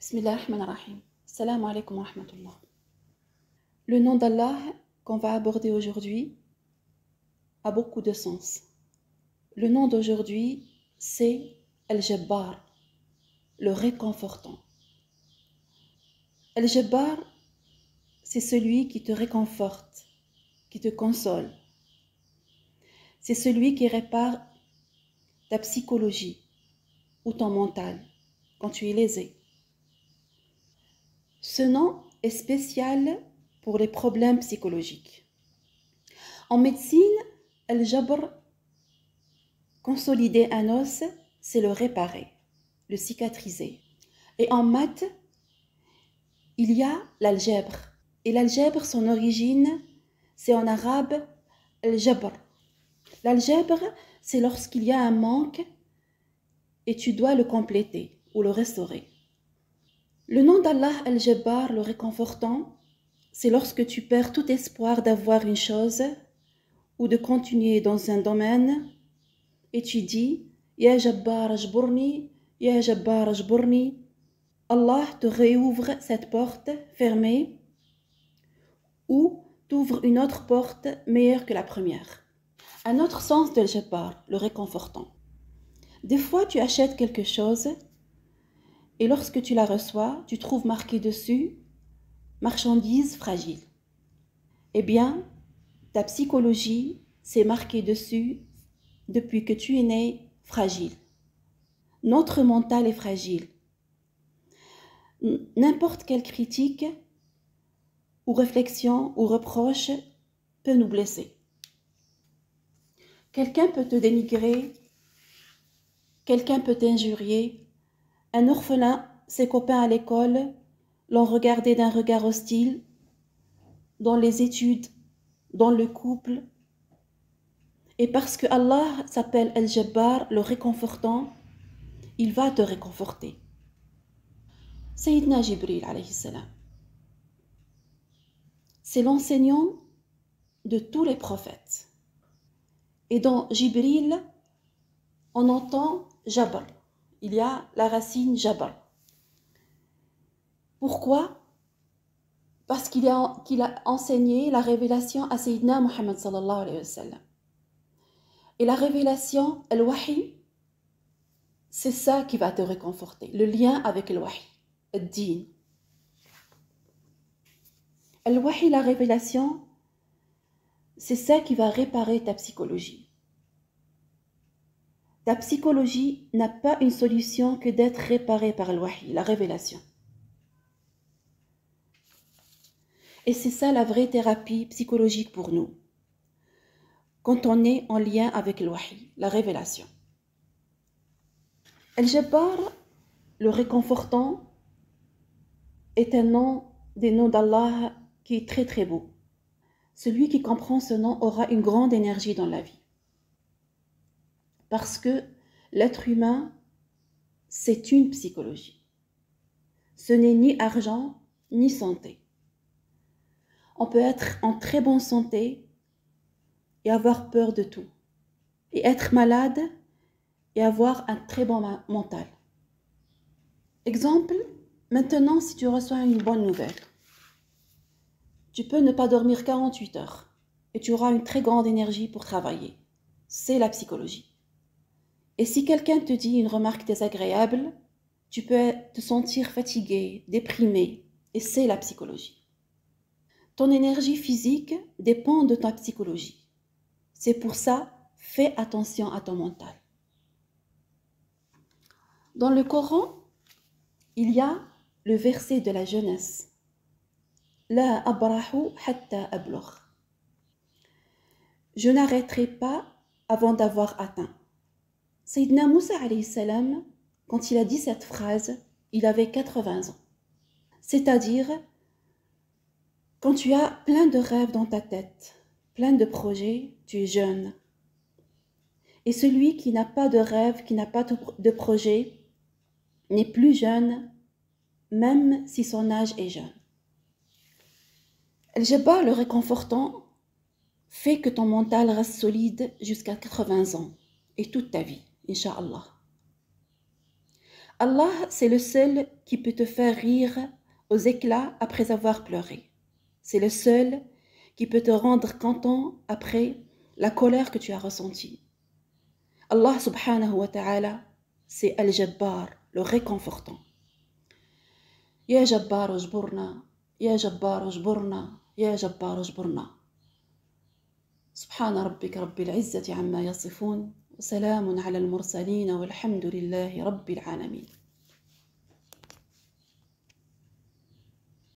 Bismillahirrahmanirrahim. Assalamu alaikum wa rahmatullah. Le nom d'Allah qu'on va aborder aujourd'hui a beaucoup de sens. Le nom d'aujourd'hui, c'est Al-Jabbar, le réconfortant. Al-Jabbar, c'est celui qui te réconforte, qui te console. C'est celui qui répare ta psychologie ou ton mental quand tu es lésé. Ce nom est spécial pour les problèmes psychologiques. En médecine, Al-Jabr, consolider un os, c'est le réparer, le cicatriser. Et en maths, il y a l'algèbre. Et l'algèbre, son origine, c'est en arabe Al-Jabr. L'algèbre, c'est lorsqu'il y a un manque et tu dois le compléter ou le restaurer. Le nom d'Allah Al-Jabbar, le réconfortant, c'est lorsque tu perds tout espoir d'avoir une chose ou de continuer dans un domaine et tu dis « Ya Jabbar ajburni, Ya Jabbar ajburni ». Allah te réouvre cette porte fermée ou t'ouvre une autre porte meilleure que la première. Un autre sens de Al-Jabbar, le réconfortant. Des fois, tu achètes quelque chose et lorsque tu la reçois, tu trouves marqué dessus « marchandise fragile ». Eh bien, ta psychologie s'est marquée dessus depuis que tu es né fragile. Notre mental est fragile. N'importe quelle critique ou réflexion ou reproche peut nous blesser. Quelqu'un peut te dénigrer, quelqu'un peut t'injurier. Un orphelin, ses copains à l'école l'ont regardé d'un regard hostile, dans les études, dans le couple. Et parce que Allah s'appelle Al-Jabbar, le réconfortant, il va te réconforter. Sayyidina Jibril, alayhi salam, c'est l'enseignant de tous les prophètes. Et dans Jibril, on entend Jabr. Il y a la racine Jabr. Pourquoi? Parce qu'il a enseigné la révélation à Sayyidina Muhammad sallallahu alayhi wa sallam. Et la révélation, Al-Wahi, c'est ça qui va te réconforter, le lien avec Al-Wahi, Ad-Din. Al-Wahi, la révélation, c'est ça qui va réparer ta psychologie. Ta psychologie n'a pas une solution que d'être réparée par Al-Wahi, la révélation. Et c'est ça la vraie thérapie psychologique pour nous. Quand on est en lien avec Al-Wahi, la révélation. Al-Jabbar, le réconfortant, est un nom des noms d'Allah qui est très très beau. Celui qui comprend ce nom aura une grande énergie dans la vie. Parce que l'être humain, c'est une psychologie. Ce n'est ni argent, ni santé. On peut être en très bonne santé et avoir peur de tout. Et être malade et avoir un très bon mental. Exemple, maintenant si tu reçois une bonne nouvelle, tu peux ne pas dormir 48 heures et tu auras une très grande énergie pour travailler. C'est la psychologie. Et si quelqu'un te dit une remarque désagréable, tu peux te sentir fatigué, déprimé, et c'est la psychologie. Ton énergie physique dépend de ta psychologie. C'est pour ça, fais attention à ton mental. Dans le Coran, il y a le verset de la jeunesse. La abrahu hatta ablugh. Je n'arrêterai pas avant d'avoir atteint. Sayyidina Moussa alayhi salam, quand il a dit cette phrase, il avait 80 ans. C'est-à-dire, quand tu as plein de rêves dans ta tête, plein de projets, tu es jeune. Et celui qui n'a pas de rêve, qui n'a pas de projet, n'est plus jeune, même si son âge est jeune. Al-Jabbar, le réconfortant, fait que ton mental reste solide jusqu'à 80 ans et toute ta vie, Inch'Allah. Allah, c'est le seul qui peut te faire rire aux éclats après avoir pleuré. C'est le seul qui peut te rendre content après la colère que tu as ressentie. Allah subhanahu wa ta'ala, c'est Al-Jabbar, le réconfortant. Ya Jabbar ujburna, Ya Jabbar ujburna, Ya Jabbar ujburna. سبحان ربك رب العزة عما يصفون وسلام على المرسلين والحمد لله رب العالمين.